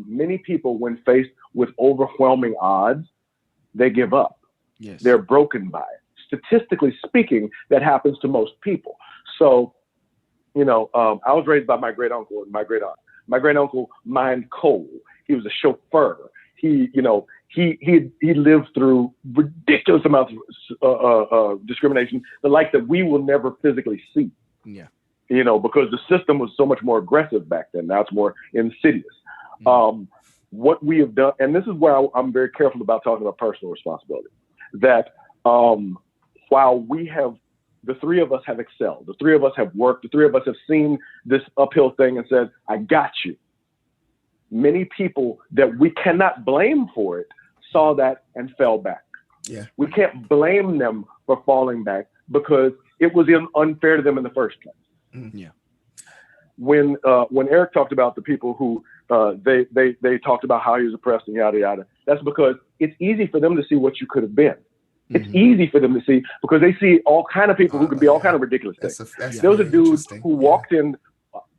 many people, when faced with overwhelming odds, they give up. Yes. They're broken by it. Statistically speaking, that happens to most people. So, I was raised by my great uncle and my great aunt. My great uncle mined coal. He was a chauffeur. He lived through ridiculous amounts of discrimination, the like that we will never physically see. Yeah. Because the system was so much more aggressive back then. Now it's more insidious. What we have done, and this is where I'm very careful about talking about personal responsibility, that while the three of us have excelled, the three of us have worked, the three of us have seen this uphill thing and said, I got you. Many people that we cannot blame for it saw that and fell back. Yeah. We can't blame them for falling back because it was unfair to them in the first place. Yeah. When Eric talked about the people who they talked about how he was oppressed and yada yada, that's because it's easy for them to see what you could have been. It's easy for them to see because they see all kind of people who can be all kind of ridiculous things. There was a dude who walked in.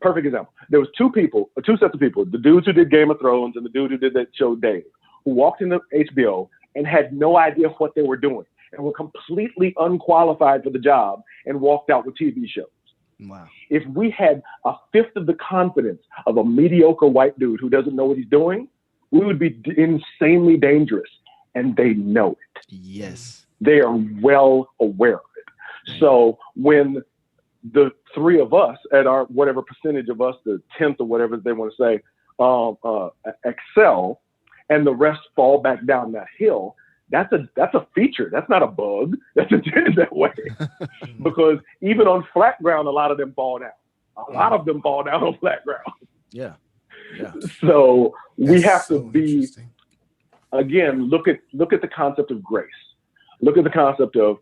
Perfect example. There was two sets of people: the dudes who did Game of Thrones and the dude who did that show Dave, who walked into HBO and had no idea what they were doing and were completely unqualified for the job and walked out with TV shows. Wow. If we had a fifth of the confidence of a mediocre white dude who doesn't know what he's doing, we would be insanely dangerous, and they know it. Yes. They are well aware of it. So when the three of us at our whatever percentage of us, the 10th or whatever they want to say, excel, and the rest fall back down that hill, that's a feature. That's not a bug. That's intended that way. Because even on flat ground, a lot of them fall down. A lot of them fall down on flat ground. Yeah. Yeah. So we have so to be, again, look at the concept of grace. Look at the concept of,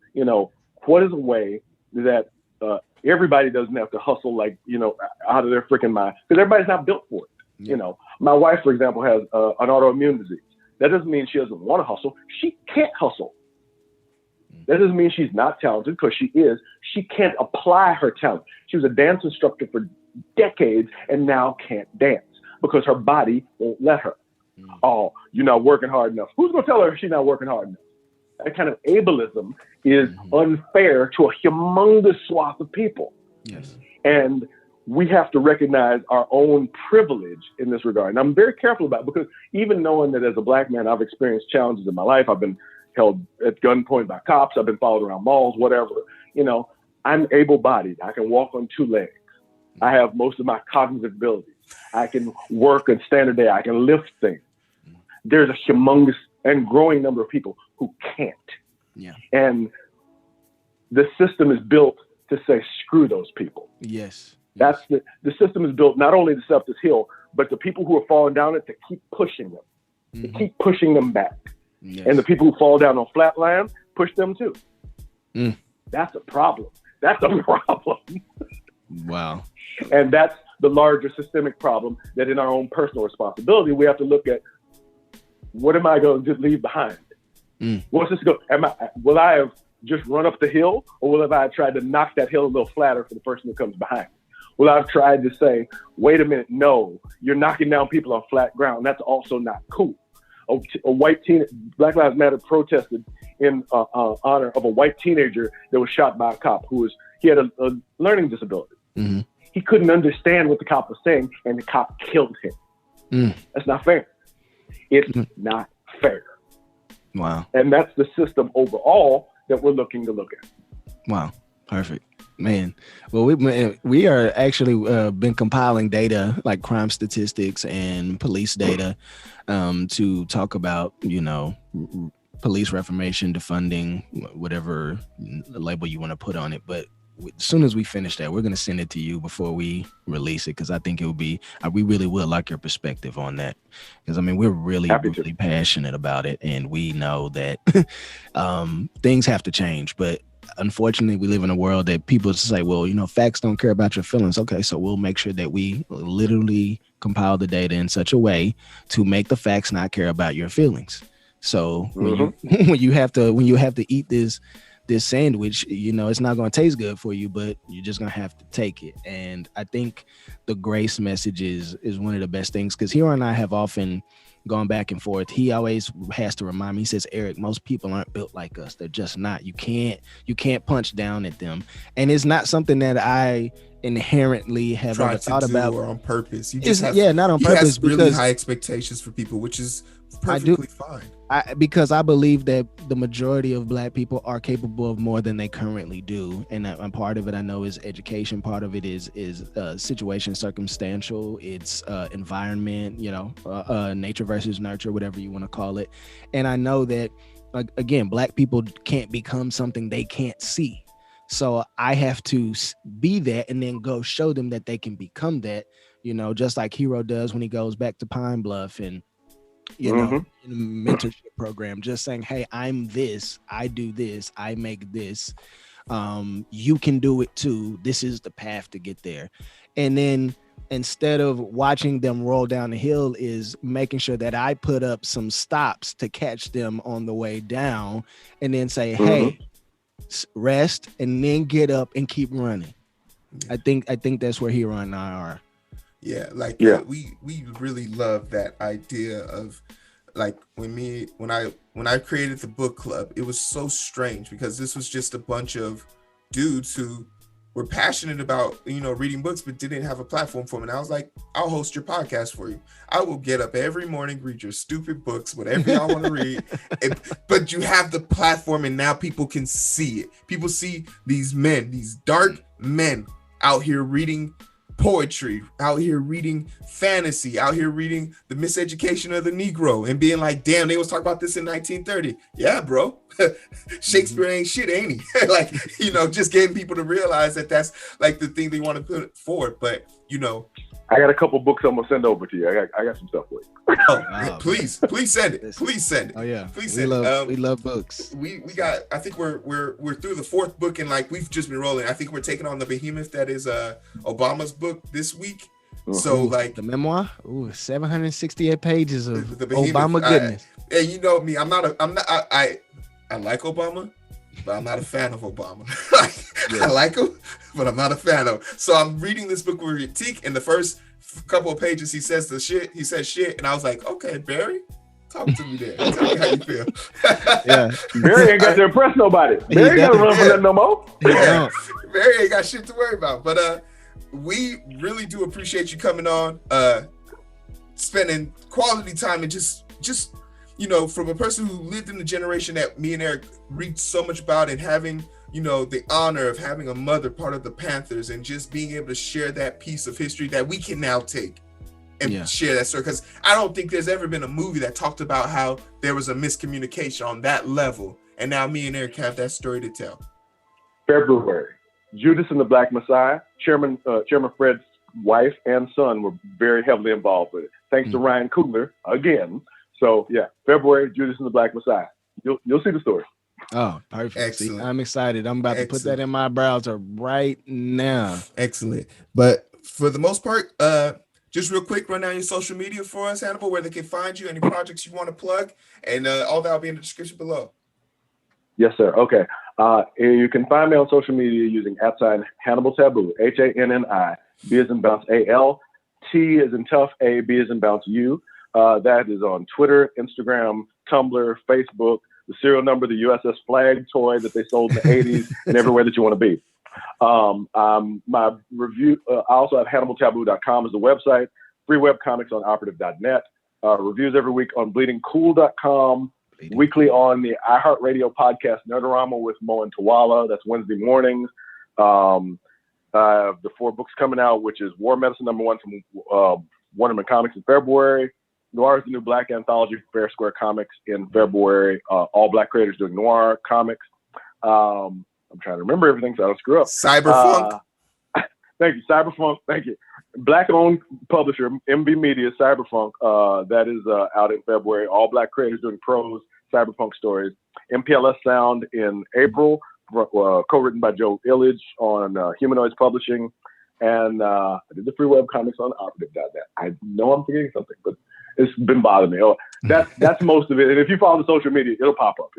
what is a way that everybody doesn't have to hustle out of their freaking mind, because everybody's not built for it. Yeah. My wife, for example, has an autoimmune disease. That doesn't mean she doesn't want to hustle. She can't hustle. That doesn't mean she's not talented, because she is. She can't apply her talent. She was a dance instructor for decades and now can't dance because her body won't let her. Oh, you're not working hard enough. Who's going to tell her she's not working hard enough? That kind of ableism is unfair to a humongous swath of people. Yes. And we have to recognize our own privilege in this regard. And I'm very careful about it, because even knowing that as a Black man, I've experienced challenges in my life. I've been held at gunpoint by cops. I've been followed around malls, whatever. I'm able-bodied. I can walk on two legs. I have most of my cognitive abilities. I can work and stand a day. I can lift things. There's a humongous and growing number of people who can't. Yeah. And the system is built to say, screw those people. Yes. That's the system is built not only to set up this hill, but the people who are falling down it, to keep pushing them, to keep pushing them back. Yes. And the people who fall down on flat land, push them too. That's a problem. That's a problem. Wow. And that's the larger systemic problem, that in our own personal responsibility, we have to look at, what am I going to leave behind? What's this go? Will I have just run up the hill, or will I have tried to knock that hill a little flatter for the person who comes behind? Will I have tried to say, wait a minute, no, you're knocking down people on flat ground. That's also not cool. A white teen, Black Lives Matter protested in honor of a white teenager that was shot by a cop he had a learning disability. He couldn't understand what the cop was saying, and the cop killed him. That's not fair. It's not fair. Wow. And that's the system overall that we're looking to look at. Wow. Perfect. Man. Well, we are actually been compiling data, like crime statistics and police data, to talk about, police reformation, defunding, whatever label you want to put on it. But as soon as we finish that, we're going to send it to you before we release it, because I think it will be, we really would like your perspective on that, because we're really passionate about it, and we know that things have to change, but unfortunately, we live in a world that people say, well, facts don't care about your feelings. Okay, so we'll make sure that we literally compile the data in such a way to make the facts not care about your feelings. So when you when you have to eat this sandwich, it's not going to taste good for you, but you're just going to have to take it. And I think the grace message is one of the best things, because Heero and I have often gone back and forth. He always has to remind me, he says, Eric, most people aren't built like us. They're just not. You can't punch down at them. And it's not something that I inherently have ever thought about, or on purpose. Not on purpose. Has really high expectations for people, which is perfectly fine. Because I believe that the majority of Black people are capable of more than they currently do, and part of it I know is education. Part of it is situation, circumstantial. It's environment. Nature versus nurture, whatever you want to call it. And I know that again, Black people can't become something they can't see. So I have to be that, and then go show them that they can become that. Just like Heero does when he goes back to Pine Bluff and. In a mentorship program, just saying, hey, I'm this, I do this, I make this, you can do it too, this is the path to get there. And then instead of watching them roll down the hill, is making sure that I put up some stops to catch them on the way down, and then say, hey, rest, and then get up and keep running. I think that's where Heero and I are. Yeah, we really love that idea of, like, when I created the book club, it was so strange because this was just a bunch of dudes who were passionate about reading books but didn't have a platform for them. And I was like, I'll host your podcast for you. I will get up every morning, read your stupid books, whatever y'all want to read, but you have the platform, and now people can see it. People see these men, these dark men out here reading poetry, out here reading fantasy, out here reading the miseducation of the Negro, and being like, damn, they was talking about this in 1930. Yeah, bro. Shakespeare ain't shit, ain't he? Like, just getting people to realize that that's like the thing they want to put forward. But I got a couple books I'm gonna send over to you. I got some stuff for you. Oh, please send it. Please send it. Oh yeah, please send it. We love books. We got. I think we're through the fourth book, and like we've just been rolling. I think we're taking on the behemoth that is Obama's book this week. So like the memoir, 768 pages of the Obama goodness. And you know me, I like Obama, but I'm not a fan of Obama. I like him, but I'm not a fan of him. So I'm reading this book with Teak, and the first couple of pages he says shit, and I was like, okay, Barry, talk to me there. Tell me how you feel. Yeah, Barry ain't got to impress nobody. Barry ain't got to run for that no more. Yeah. Barry ain't got shit to worry about. But we really do appreciate you coming on, spending quality time, and just from a person who lived in the generation that me and Eric read so much about, and having the honor of having a mother part of the Panthers, and just being able to share that piece of history that we can now take and share that story. Because I don't think there's ever been a movie that talked about how there was a miscommunication on that level, and now me and Eric have that story to tell. February, Judas and the Black Messiah. Chairman Fred's wife and son were very heavily involved with it, thanks to Ryan Coogler again. So yeah, February, Judas and the Black Messiah. You'll see the story. Oh, perfect. Excellent. See, I'm excited. I'm about to put that in my browser right now. Excellent. But for the most part, just real quick, run down your social media for us, Hannibal, where they can find you, any projects you want to plug, and all that will be in the description below. Yes, sir. Okay. You can find me on social media using @Hannibal Tabu, HANNI, B as in bounce AL, T as in tough, A, B as in bounce U. That is on Twitter, Instagram, Tumblr, Facebook, the serial number, the USS Flag toy that they sold in the 80s, and everywhere that you want to be. My review, I also have HannibalTabu.com as the website, free webcomics on operative.net, reviews every week on bleedingcool.com, weekly on the iHeartRadio podcast Nerdorama with Mo and Tawala. That's Wednesday mornings. The 4 books coming out, which is War Medicine #1 from Wonderman Comics in February. Noir is the New Black anthology for Fair Square Comics in February. All Black creators doing noir comics. I'm trying to remember everything so I don't screw up. Cyberpunk. Thank you. Cyberpunk. Thank you. Black-owned publisher, MB Media, Cyberpunk. That is out in February. All Black creators doing prose Cyberpunk stories. MPLS Sound in April. co-written by Joe Illidge on Humanoids Publishing, and I did the free web comics on operative.net. I know I'm forgetting something, but it's been bothering me. Oh, that's most of it. And if you follow the social media, it'll pop up.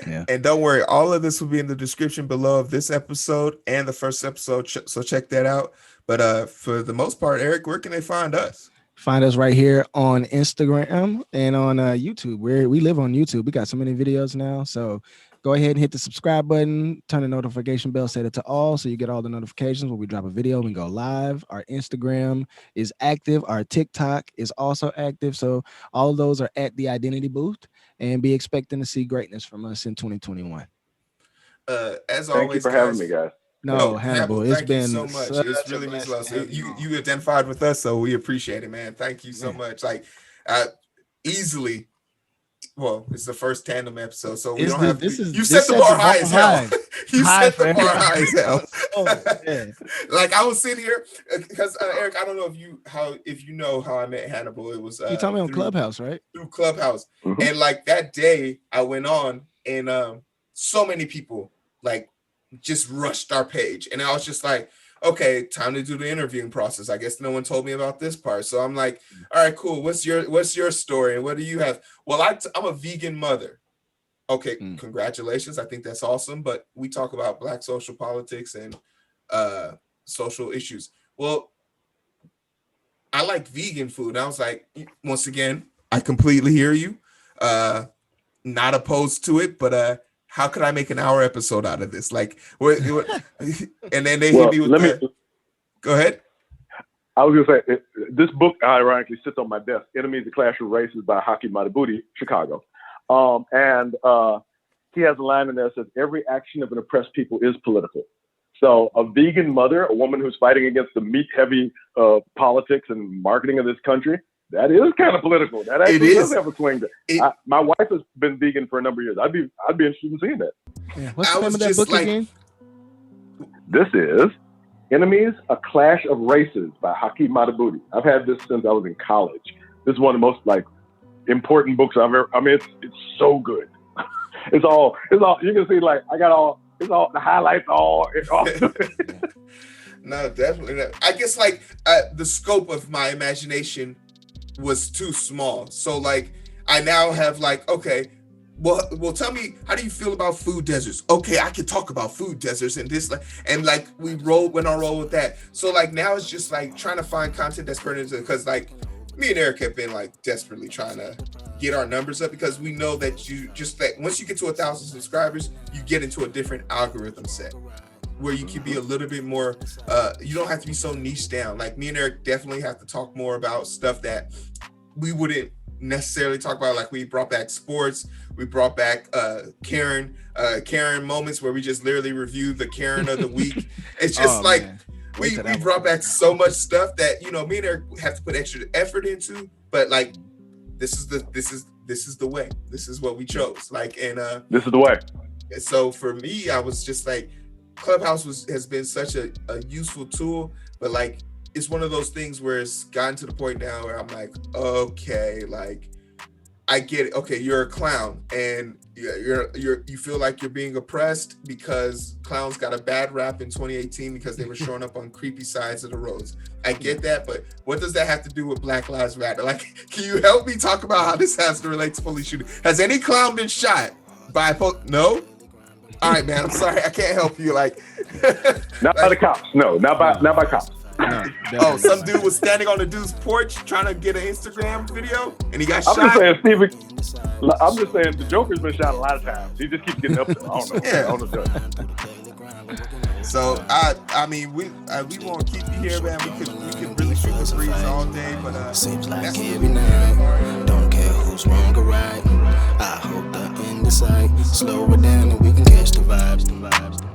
Yeah. And don't worry, all of this will be in the description below of this episode and the first episode. So check that out. But for the most part, Eric, where can they find us? Find us right here on Instagram and on YouTube. We live on YouTube. We got so many videos now. So go ahead and hit the subscribe button, turn the notification bell, set it to all so you get all the notifications when we drop a video and go live. Our Instagram is active. Our TikTok is also active. So all of those are at the Identity Booth, and be expecting to see greatness from us in 2021. As Thank always, you for having me, guys. No, Hannibal, it's thank you been so much. It's really means a lot. You identified with us, so we appreciate it, man. Thank you so much. Like, easily. Well, it's the first tandem episode, so we don't have. You set the bar high as hell. You set the bar high as hell. Like I was sitting here because Eric, I don't know if you know how I met Hannibal. It was you told me on Clubhouse, right? Through Clubhouse, and like that day I went on, and so many people like just rushed our page, and I was just like, okay, time to do the interviewing process. I guess no one told me about this part, so I'm like, all right, cool. What's your story, and what do you have? Well, I'm a vegan mother. Okay, congratulations. I think that's awesome. But we talk about Black social politics and social issues. Well, I like vegan food. And I was like, once again, I completely hear you. Not opposed to it, but how could I make an hour episode out of this? Like, what and then they hit me with Go ahead. I was going to say, this book ironically sits on my desk, Enemies, The Clash of Races by Haki Madhubuti, Chicago. And he has a line in there that says, every action of an oppressed people is political. So a vegan mother, a woman who's fighting against the meat-heavy politics and marketing of this country, that is kind of political. That actually does have a swing. My wife has been vegan for a number of years. I'd be interested in seeing that. Yeah. What's the name of that book again? This is Enemies, A Clash of Races by Haki Madhubuti. I've had this since I was in college. This is one of the most important books I've ever. I mean, it's so good. It's all. You can see it's all the highlights. All. No, definitely not. I guess the scope of my imagination was too small. So I now have okay, well, tell me, how do you feel about food deserts? Okay, I can talk about food deserts and this, and we went on roll with that. So now it's just trying to find content that's pertinent to, because me and Eric have been desperately trying to get our numbers up, because we know that once you get to 1,000 subscribers, you get into a different algorithm set where you can be a little bit more, you don't have to be so niche down. Me and Eric definitely have to talk more about stuff that we wouldn't necessarily talk about. We brought back sports, we brought back Karen moments where we just literally review the Karen of the week. It's just we brought back so much stuff that me and Eric have to put extra effort into, but this is the way. This is what we chose. This is the way. So for me, I was just Clubhouse has been such a useful tool, but it's one of those things where it's gotten to the point now where I'm okay, I get it. Okay, you're a clown, and you feel like you're being oppressed because clowns got a bad rap in 2018 because they were showing up on creepy sides of the roads. I get that, but what does that have to do with Black Lives Matter? Can you help me talk about how this has to relate to police shooting? Has any clown been shot by no? All right, man. I'm sorry, I can't help you. Not by the cops. No, not by cops. No, some dude was standing on the dude's porch trying to get an Instagram video, and he got shot. I'm just saying, the Joker's been shot a lot of times. He just keeps getting up there. I don't know. Yeah. I don't know. So I mean, we won't keep you here, man. We could really shoot the breeze all day, but seems like every night. Don't care who's wrong or right. I hope the end is sight. Slow it down and we can catch the vibes.